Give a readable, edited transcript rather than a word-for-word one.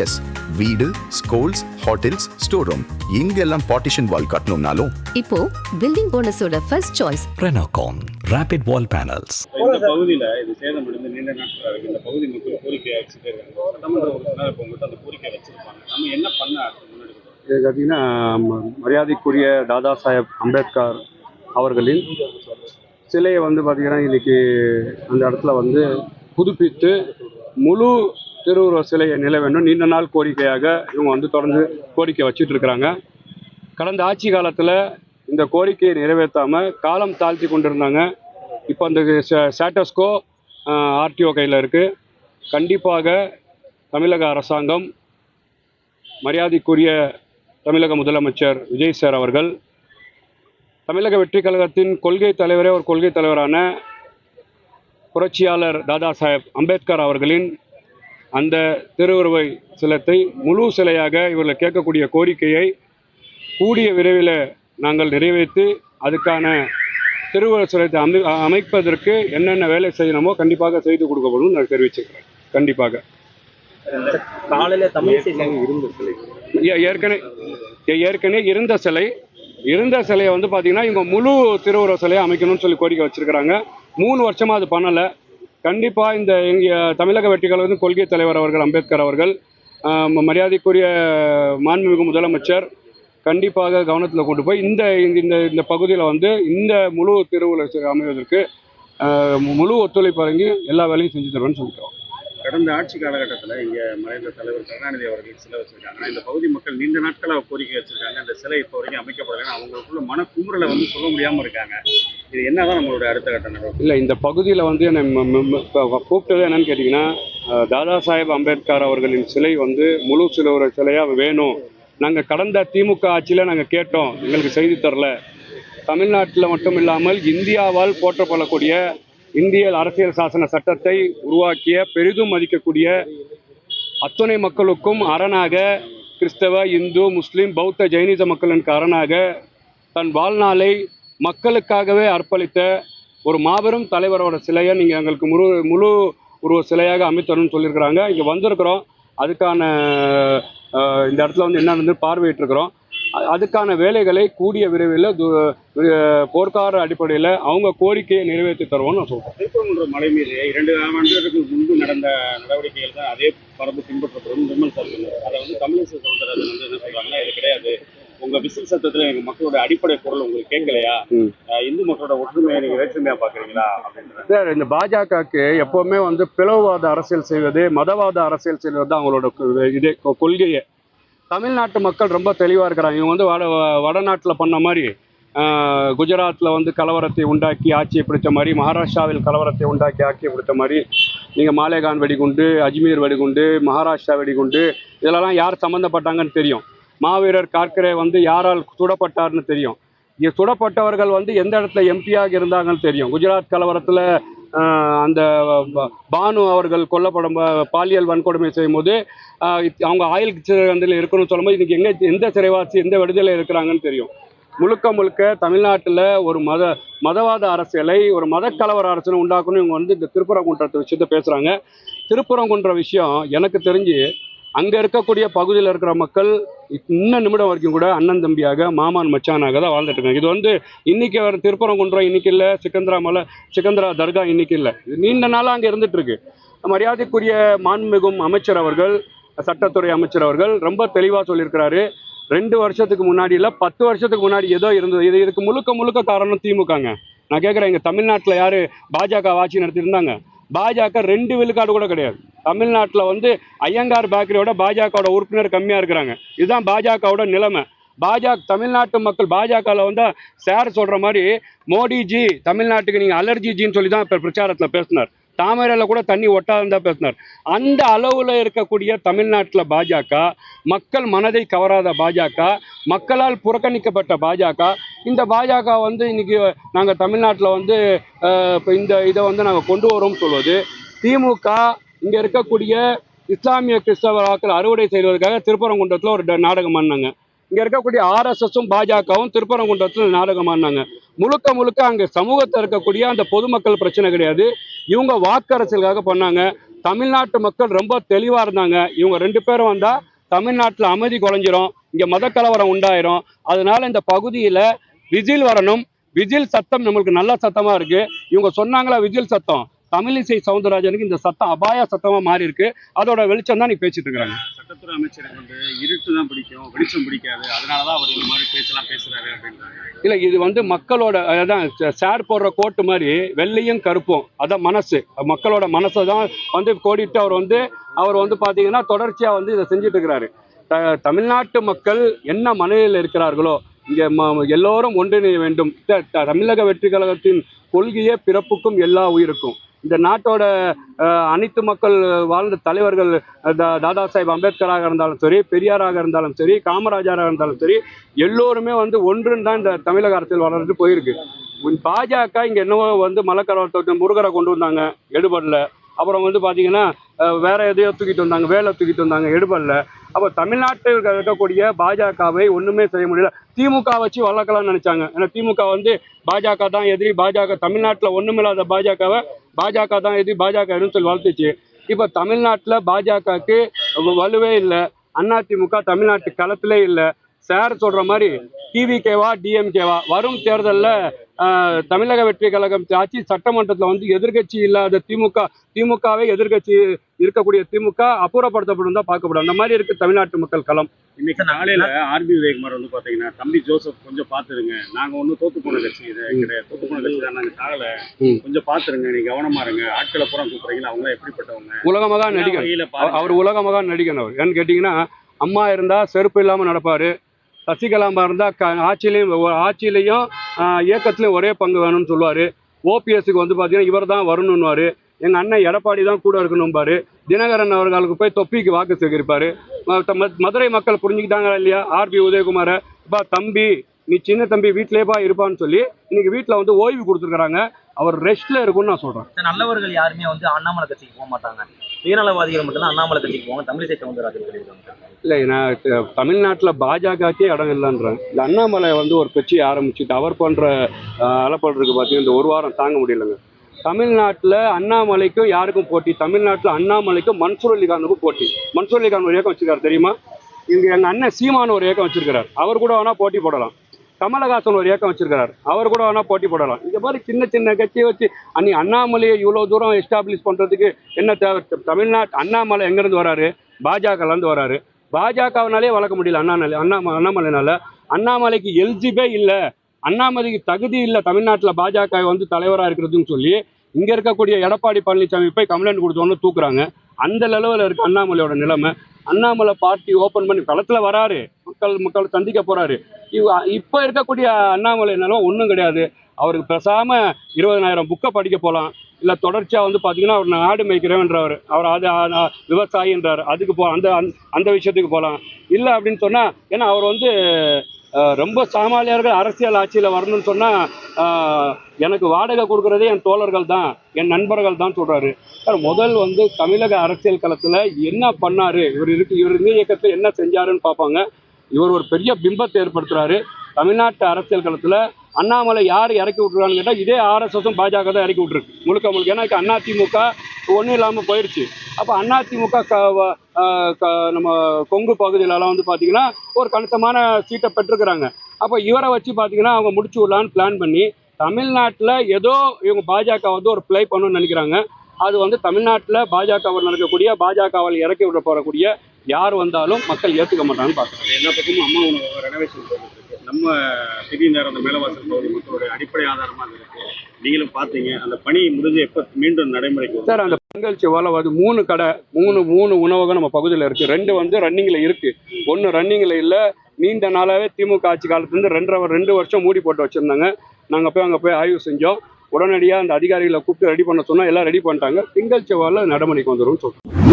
S, வீடு, schools, hotels, store room இங்கெல்லாம் partition wall கட்டணும்னாலும் இப்போ பில்டிங் போனஸோட first choice Renocon Rapid Wall Panels. இந்த பகுதியில் இது சேதமடைந்து நீண்ட நாட்களாக இந்த பகுதி மக்கள் கோரிக்கை வச்சுட்டே இருக்காங்க. சட்டமன்ற உறுப்பினர் இப்போ உங்கள்கிட்ட அந்த கோரிக்கை வச்சிருப்பாங்க. நம்ம என்ன பண்ண முன்னாடி இது பார்த்தீங்கன்னா மரியாதைக்குரிய தாதா சாஹேப் அம்பேத்கர் அவர்களின் சிலையை வந்து பார்த்திங்கன்னா இன்றைக்கி அந்த இடத்துல வந்து புதுப்பித்து முழு திருவுருவ சிலையை நில வேண்டும் நீண்ட நாள் கோரிக்கையாக இவங்க வந்து தொடர்ந்து கோரிக்கை வச்சுட்டு இருக்கிறாங்க. கடந்த ஆட்சி காலத்தில் இந்த கோரிக்கையை நிறைவேற்றாமல் காலம் தாழ்த்தி கொண்டிருந்தாங்க. இப்போ அந்த ஸ்டேட்டஸ்கோ ஆர்டிஓ கையில் இருக்குது. கண்டிப்பாக தமிழக அரசாங்கம் மரியாதைக்குரிய தமிழக முதலமைச்சர் விஜய் சார் அவர்கள் தமிழக வெற்றி கழகத்தின் கொள்கை தலைவரே ஒரு கொள்கை தலைவரான புரட்சியாளர் தாதா சாஹேப் அம்பேத்கர் அவர்களின் அந்த திருவுருவை சிலத்தை முழு சிலையாக இவர்கள் கேட்கக்கூடிய கோரிக்கையை கூடிய விரைவில் நாங்கள் நிறைவேற்றி அதுக்கான திருவுருவ சிலத்தை அமைப்பதற்கு என்னென்ன வேலை செய்யணுமோ கண்டிப்பாக செய்து கொடுக்கப்படும் நான் தெரிவிச்சிருக்கிறேன். கண்டிப்பாக காலையில் தமிழ் இருந்த சிலை ஏற்கனவே இருந்த சிலையை வந்து பார்த்தீங்கன்னா இவங்க முழு திருவுருவ சிலையை அமைக்கணும்னு சொல்லி கோரிக்கை வச்சிருக்கிறாங்க. 3 வருஷமாக அது பண்ணலை. கண்டிப்பாக இந்த எங்கள் தமிழக வெற்றி கழகத்தின் கொள்கை தலைவர் அவர்கள் அம்பேத்கர் அவர்கள் மரியாதைக்குரிய மாண்புமிகு முதலமைச்சர் கண்டிப்பாக கவனத்தில் கொண்டு போய் இந்த இந்த இந்த பகுதியில் வந்து இந்த முழு திருவுருவ அமைவதற்கு முழு ஒத்துழைப்பு வழங்கி எல்லா வேலையும் செஞ்சு தருவேன்னு சொல்லிக்கிறோம். கடந்த ஆட்சி காலகட்டத்தில் இங்கே மறைந்த தலைவர் கருணாநிதி அவர்கள் சிலை வச்சிருக்காங்க. இந்த பகுதி மக்கள் நீண்ட நாட்களாக கோரிக்கை வச்சிருக்காங்க. அந்த சிலை இப்போ வரைக்கும் அமைக்கப்படலைன்னு அவங்களுக்குள்ள மன குமுறலை வந்து சொல்ல முடியாமல் இருக்காங்க. இது என்னதான் நம்மளுடைய அடுத்த கட்ட நடவடிக்கை? இல்லை, இந்த பகுதியில் வந்து என்னை கூப்பிட்டது என்னன்னு கேட்டிங்கன்னா, தாதா சாஹேப் அம்பேத்கர் அவர்களின் சிலை வந்து முழு சிலுவர சிலையாக வேணும். நாங்கள் கடந்த திமுக ஆட்சியில் நாங்கள் கேட்டோம், எங்களுக்கு செய்தி தரல. தமிழ்நாட்டில் மட்டும் இல்லாமல் இந்தியாவால் போற்றப்படக்கூடிய இந்திய அரசியல் சாசன சட்டத்தை உருவாக்கிய பெரிதும் மதிக்கக்கூடிய அத்துணை மக்களுக்கும் அரணாக கிறிஸ்தவ, இந்து, முஸ்லீம், பௌத்த, ஜெயினிச மக்களுக்கு அரணாக தன் வாழ்நாளை மக்களுக்காகவே அர்ப்பணித்த ஒரு மாபெரும் தலைவரோட சிலையை நீங்கள் எங்களுக்கு முழு உருவ சிலையாக அமைத்தணும்னு சொல்லியிருக்கிறாங்க. இங்கே வந்திருக்கிறோம். அதுக்கான இந்த இடத்துல வந்து என்ன வந்து பார்வையிட்டிருக்கிறோம். அதுக்கான வேலைகளை கூடிய விரைவில் போர்க்கால அடிப்படையில் அவங்க கோரிக்கையை நிறைவேற்றி தருவோம்னு நான் சொல்கிறேன். திருப்பரங்குன்ற மலை மீது 2 ஆண்டுகளுக்கு முன்பு நடந்த நடவடிக்கைகள் தான் அதே பரப்பு பின்பற்றப்படும் நிர்மல் சார் சொன்னார். அதை வந்து தமிழிசை சவுந்தரராஜன் வந்து என்ன சொல்றாங்கன்னா, இது கிடையாது, உங்க விசில் சத்தத்தில் எங்கள் மக்களோட அடிப்படை பொருள் உங்களுக்கு கேட்கலையா, இந்து மக்களோட ஒற்றுமையை நீங்கள் வேற்றுமையாக பார்க்குறீங்களா அப்படின்ற சார். இந்த பாஜகவுக்கு எப்போவுமே வந்து பிளவுவாத அரசியல் செய்வது, மதவாத அரசியல் செய்வது தான் அவங்களோட இதே கொள்கையை. தமிழ்நாட்டு மக்கள் ரொம்ப தெளிவாக இருக்கிறாங்க. இவங்க வந்து வடநாட்டில் பண்ண மாதிரி குஜராத்தில் வந்து கலவரத்தை உண்டாக்கி ஆட்சியை பிடித்த மாதிரி, மகாராஷ்டிராவில் கலவரத்தை உண்டாக்கி ஆட்சியை பிடித்த மாதிரி, நீங்கள் மாலேகான் வெடிகுண்டு, அஜ்மீர் வெடிகுண்டு, மகாராஷ்டிரா வெடிகுண்டு இதிலெல்லாம் யார் சம்மந்தப்பட்டாங்கன்னு தெரியும். மாவீரர் கார்கரே வந்து யாரால் சுடப்பட்டார்னு தெரியும். இங்கே சுடப்பட்டவர்கள் வந்து எந்த இடத்துல எம்பியாக இருந்தாங்கன்னு தெரியும். குஜராத் கலவரத்தில் அந்த பானு அவர்கள் கொல்லப்படும் பாலியல் வன்கொடுமை செய்யும் போது அவங்க ஆயுள் சிறையில் இருக்கணும்னு சொல்லும்போது இன்றைக்கி எந்த சிறைவாசி எந்த விடுதலை இருக்கிறாங்கன்னு தெரியும். முழுக்க தமிழ்நாட்டில் ஒரு மதவாத அரசியலை, ஒரு மதக்கலவர அரசியலை உண்டாக்கணும் இவங்க வந்து இந்த திருப்பரங்குன்றத்தை விஷயத்தை பேசுகிறாங்க. திருப்பரங்குன்ற விஷயம் எனக்கு தெரிஞ்சு அங்கே இருக்கக்கூடிய பகுதியில் இருக்கிற மக்கள் இன்னும் நிமிடம் வரைக்கும் கூட அண்ணன் தம்பியாக, மாமான் மச்சானாக தான் வாழ்ந்துட்டு இருக்காங்க. இது வந்து இன்றைக்கி வர திருப்பரங்குன்றம் இன்றைக்கி இல்லை, சிக்கந்தரா தர்கா இன்றைக்கி இல்லை, இது நீண்ட நாளாக அங்கே இருந்துகிட்ருக்கு. மரியாதைக்குரிய மாண்புமிகும் அமைச்சர் அவர்கள், சட்டத்துறை அமைச்சர் அவர்கள் ரொம்ப தெளிவாக சொல்லியிருக்கிறாரு. 2 வருஷத்துக்கு முன்னாடி இல்லை, 10 வருஷத்துக்கு முன்னாடி ஏதோ இருந்தது. இதுக்கு முழுக்க காரணம் திமுகங்க. நான் கேட்குறேன், எங்கள் தமிழ்நாட்டில் யார் பாஜக ஆட்சி நடத்தியிருந்தாங்க? பாஜக 2 விழுக்காடு கூட கிடையாது. தமிழ்நாட்டில் வந்து ஐயங்கார் பேக்கரியோட பாஜகவோட உறுப்பினர் கம்மியாக இருக்கிறாங்க. இதுதான் பாஜகவோட நிலைமை. தமிழ்நாட்டு மக்கள் பாஜகவில் வந்து சார் சொல்கிற மாதிரி மோடிஜி தமிழ்நாட்டுக்கு நீங்கள் அலர்ஜிஜின்னு சொல்லி தான் இப்போ பிரச்சாரத்தில் பேசினார். தாமரையில் கூட தண்ணி ஒட்டாதான் தான் பேசினார். அந்த அளவில் இருக்கக்கூடிய தமிழ்நாட்டில் பாஜக, மக்கள் மனதை கவராத பாஜக, மக்களால் புறக்கணிக்கப்பட்ட பாஜக, இந்த பாஜக வந்து இன்றைக்கி நாங்கள் தமிழ்நாட்டில் வந்து இப்போ இதை வந்து நாங்கள் கொண்டு வரோம்னு சொல்வது. திமுக இங்கே இருக்கக்கூடிய இஸ்லாமிய கிறிஸ்தவ வாக்கள் அறுவடை செய்வதற்காக திருப்பரங்குன்றத்தில் ஒரு நாடகம் பண்ணாங்க. இங்க இருக்கக்கூடிய ஆர்எஸ்எஸும் பாஜகவும் திருப்பரங்குன்றத்தில் நாடகமானாங்க. முழுக்க முழுக்க அங்க சமூகத்தில் இருக்கக்கூடிய அந்த பொதுமக்கள் பிரச்சனை கிடையாது, இவங்க வாக்கு அரசியலுக்காக பண்ணாங்க. தமிழ்நாட்டு மக்கள் ரொம்ப தெளிவா இருந்தாங்க, இவங்க 2 பேரும் வந்தா தமிழ்நாட்டில் அமைதி குலைஞ்சிரும், இங்க மத கலவரம் உண்டாயிரும், அதனால இந்த பகுதியில விஜில் வரணும். விஜில் சத்தம் நம்மளுக்கு நல்ல சத்தமா இருக்கு. இவங்க சொன்னாங்களா விஜில் சத்தம், தமிழிசை சவுந்தரராஜனுக்கு இந்த சத்தம் அபாய சத்தமா மாறி இருக்கு. அதோட வெளிச்சம் தான் நீ பேசிட்டு இருக்கிறாங்க. சட்டத்துறை அமைச்சருக்கு வந்து இருட்டு தான் பிடிக்கும், வெளிச்சம் பிடிக்காது, அதனாலதான் அவர் இந்த மாதிரி பேசலாம் பேசுறாரு அப்படின்றாங்க. இல்ல இது வந்து மக்களோட அதான் சேர் போடுற கோட்டு மாதிரி வெள்ளையும் கருப்பும், அதான் மனசு, மக்களோட மனசை தான் வந்து கோடிட்டு அவர் வந்து பாத்தீங்கன்னா தொடர்ச்சியா வந்து இதை செஞ்சுட்டு இருக்கிறாரு. தமிழ்நாட்டு மக்கள் என்ன மனநிலையில் இருக்கிறார்களோ இங்க எல்லோரும் ஒன்றிணைய வேண்டும். தமிழக வெற்றி கழகத்தின் கொள்கையே பிறப்புக்கும் எல்லா உயிருக்கும். இந்த நாட்டோட அனைத்து மக்கள் வாழ்ந்த தலைவர்கள் தாதா சாஹேப் அம்பேத்கராக இருந்தாலும் சரி, பெரியாராக இருந்தாலும் சரி, காமராஜராக இருந்தாலும் சரி, எல்லோருமே வந்து ஒன்றுன்னு தான் இந்த தமிழக அரசியல் வளர்ந்துட்டு போயிருக்கு. பாஜக இங்க என்னவோ வந்து மலக்கரவத்தை முருகரை கொண்டு வந்தாங்க, எடுபடல. அப்புறம் வந்து பாத்தீங்கன்னா வேற எதையோ தூக்கிட்டு வந்தாங்க, வேலை தூக்கிட்டு வந்தாங்க, எடுபடல. அப்போ தமிழ்நாட்டில் இருக்கக்கூடிய பாஜகவை ஒண்ணுமே செய்ய முடியல. திமுக வச்சு வளர்க்கலாம்னு நினைச்சாங்க. ஏன்னா திமுக வந்து பாஜக தான் எதிரி, பாஜக தமிழ்நாட்டில் ஒண்ணுமில்லாத பாஜகவை பாஜக தான் எதிரி, பாஜக சொல்லி வளர்த்துச்சு. இப்போ தமிழ்நாட்டில் பாஜகவுக்கு வலுவே இல்லை, அதிமுக தமிழ்நாட்டு களத்திலே இல்லை. சார் சொல்ற மாதிரி டிவிகேவா டிஎம்கேவா வரும் தேர்தலில் தமிழக வெற்றி கழகம் ஆட்சி சட்டமன்றத்தில் வந்து எதிர்கட்சி இல்லாத திமுகவை எதிர்கட்சி இருக்கக்கூடிய திமுக அப்புறப்படுத்தப்படும் தான் பார்க்கப்படும். அந்த மாதிரி இருக்கு தமிழ்நாட்டு மக்கள் களம். இன்னைக்கு காலையில ஆர்பி உதயகுமார் வந்து பாத்தீங்கன்னா, தம்பி ஜோசப் கொஞ்சம் பாத்துருங்க, நாங்க ஒன்னும் தோத்து போன கட்சி கிடையாது, தோத்து போன கட்சி தான், நாங்க சாகல, கொஞ்சம் பாத்துருங்க, நீ கவனமா இருங்க, ஆட்களை புறம் கூப்பிடுறீங்களா, அவங்க எப்படிப்பட்டவங்க, உலகமாக நடிகர், அவர் உலகமாக நடிகர். அவர் ஏன்னு கேட்டீங்கன்னா, அம்மா இருந்தா செருப்பு இல்லாம நடப்பாரு, சசிகலாமா இருந்தா ஆட்சியிலையும் இயக்கத்திலையும் ஒரே பங்கு வேணும்னு சொல்லுவாரு. ஓபிஎஸ்க்கு வந்து பாத்தீங்கன்னா இவர் தான் வரணும்னுவாரு. எங்க அண்ணன் எடப்பாடி தான் கூட இருக்கணும்பாரு. தினகரன் அவர்களுக்கு போய் தொப்பிக்கு வாக்கு சேகரிப்பாரு. மதுரை மக்கள் புரிஞ்சுக்கிட்டாங்களா இல்லையா ஆர்பி உதயகுமார, தம்பி நீ சின்ன தம்பி வீட்டிலேப்பா இருப்பான்னு சொல்லி இன்னைக்கு வீட்டில் வந்து ஓய்வு கொடுத்துருக்காங்க. அவர் ரெஸ்ட்ல இருக்கும்னு நான் சொல்றேன். நல்லவர்கள் யாருமே வந்து அண்ணாமலை கட்சிக்கு போக மாட்டாங்க, சுயநலவாதிகள் மட்டும் தான் அண்ணாமலை கட்சிக்கு போவாங்க. தமிழிசை சவுந்தரராஜன் இல்லை, நான் தமிழ்நாட்டில் பாஜகக்கே இடம் இல்லைன்றேன். இந்த அண்ணாமலை வந்து ஒரு கட்சி ஆரம்பிச்சுட்டு அவர் பண்ற அலப்படுறதுக்கு பார்த்தீங்கன்னா இந்த ஒரு வாரம் தாங்க முடியலைங்க. தமிழ்நாட்டில் அண்ணாமலைக்கும் யாருக்கும் போட்டி? தமிழ்நாட்டில் அண்ணாமலைக்கும் மன்சூர் அலிகானுக்கும் போட்டி. மன்சூர் அலிகான் ஒரு இயக்கம் வச்சிருக்காரு தெரியுமா? இங்க எங்க அண்ணன் சீமான் ஒரு இயக்கம் வச்சிருக்கிறார், அவர் கூட வேணா போட்டி போடலாம். கமலஹாசன் ஒரு இயக்கம் வச்சிருக்கிறார், அவர் கூட வேணா போட்டி போடலாம். இந்த மாதிரி சின்ன சின்ன கட்சியை வச்சு அண்ணாமலையை இவ்வளவு தூரம் எஸ்டாப்ளிஷ் பண்றதுக்கு என்ன தேவை? தமிழ்நாட்டு அண்ணாமலை எங்கிருந்து வராரு? பாஜகலேருந்து வராரு. பாஜகவினாலே வளர்க்க முடியல அண்ணாமலைனால. அண்ணாமலைக்கு எல்ஜிபே இல்லை, அண்ணாமலைக்கு தகுதி இல்லை தமிழ்நாட்டில் பாஜக வந்து தலைவராக இருக்கிறதுன்னு சொல்லி இங்க இருக்கக்கூடிய எடப்பாடி பழனிசாமி போய் கம்ப்ளைண்ட் கொடுத்தோன்னு தூக்குறாங்க. அந்த லெவலில் இருக்கு அண்ணாமலையோட நிலைமை. அண்ணாமலை பார்ட்டி ஓப்பன் பண்ணி களத்துல வராரு, மக்கள் சந்திக்க போறாரு. இப்போ இருக்கக்கூடிய அண்ணாமலை நிலைமை ஒன்றும் கிடையாது. அவருக்கு பேசாம 20,000 புக்கை படிக்க போகலாம், இல்லை தொடர்ச்சியாக வந்து பார்த்தீங்கன்னா அவர் நாடு மேய்க்கிறவன்றவர், அவர் அது விவசாயின்றார், அதுக்கு அந்த விஷயத்துக்கு போகலாம். இல்லை அப்படின்னு சொன்னால், ஏன்னா அவர் வந்து ரொம்ப சாமானியர்கள் அரசியல் ஆட்சியில் வரணும்னு சொன்னால் எனக்கு வாடகை கொடுக்குறதே என் தோழர்கள் தான், என் நண்பர்கள் தான் சொல்கிறாரு. முதல் வந்து தமிழக அரசியல் களத்தில் என்ன பண்ணார், இவர் இருந்த இயக்கத்தில் என்ன செஞ்சாருன்னு பார்ப்பாங்க. இவர் ஒரு பெரிய பிம்பத்தை ஏற்படுத்துகிறாரு தமிழ்நாட்டு அரசியல் களத்தில். அண்ணாமலை யார் இறக்கி விட்டுருக்கான்னு கேட்டால் இதே ஆர்எஸ்எஸும் பாஜக தான் இறக்கி விட்டுருக்கு முழுக்க. ஏன்னா அதிமுக ஒன்றும் இல்லாமல் போயிடுச்சு. அப்போ அதிமுக நம்ம கொங்கு பகுதியிலலாம் வந்து பார்த்தீங்கன்னா ஒரு கணிசமான சீட்டை பெற்றுக்கிறாங்க. அப்போ இவரை வச்சு பார்த்தீங்கன்னா அவங்க முடிச்சு விடலான்னு பிளான் பண்ணி தமிழ்நாட்டில் ஏதோ இவங்க பாஜக வந்து ஒரு ப்ளே பண்ணணும்னு நினைக்கிறாங்க. அது வந்து தமிழ்நாட்டில் பாஜகவில் நடக்கக்கூடிய, பாஜகவில் இறக்கி விட போகக்கூடிய யார் வந்தாலும் மக்கள் ஏற்றுக்க மாட்டாங்கன்னு பார்க்குறாங்க. எல்லா பக்கமும் அம்மா உணவு ரெனோவேஷன் போயிட்டு இருக்கு. நம்ம திடீர் நேரம் அந்த மேலவாசல் பகுதி மக்களோட அடிப்படை ஆதாரமாக இருக்கு. நீங்களும் பார்த்தீங்க, அந்த பணி முடிஞ்சு எப்போ மீண்டும் நடைமுறைக்கு சார்? அந்த பொங்கல் செவ்வாயில் வந்து 3 கடை, 3 உணவகம் நம்ம பகுதியில் இருக்குது. 2 வந்து ரன்னிங்கில் இருக்குது, 1 ரன்னிங்கில் இல்லை. நீண்ட நாளாகவே திமுக ஆட்சி காலத்துலேருந்து 2 வருஷம் மூடி போட்டு வச்சுருந்தாங்க. நாங்கள் அங்கே போய் ஆய்வு செஞ்சோம். உடனடியாக அந்த அதிகாரிகளை கூப்பிட்டு ரெடி பண்ண சொன்னால் எல்லாம் ரெடி பண்ணிட்டாங்க. திங்கள் செவ்வாயில் நடைமுறைக்கு வந்துடும் சொல்கிறோம்.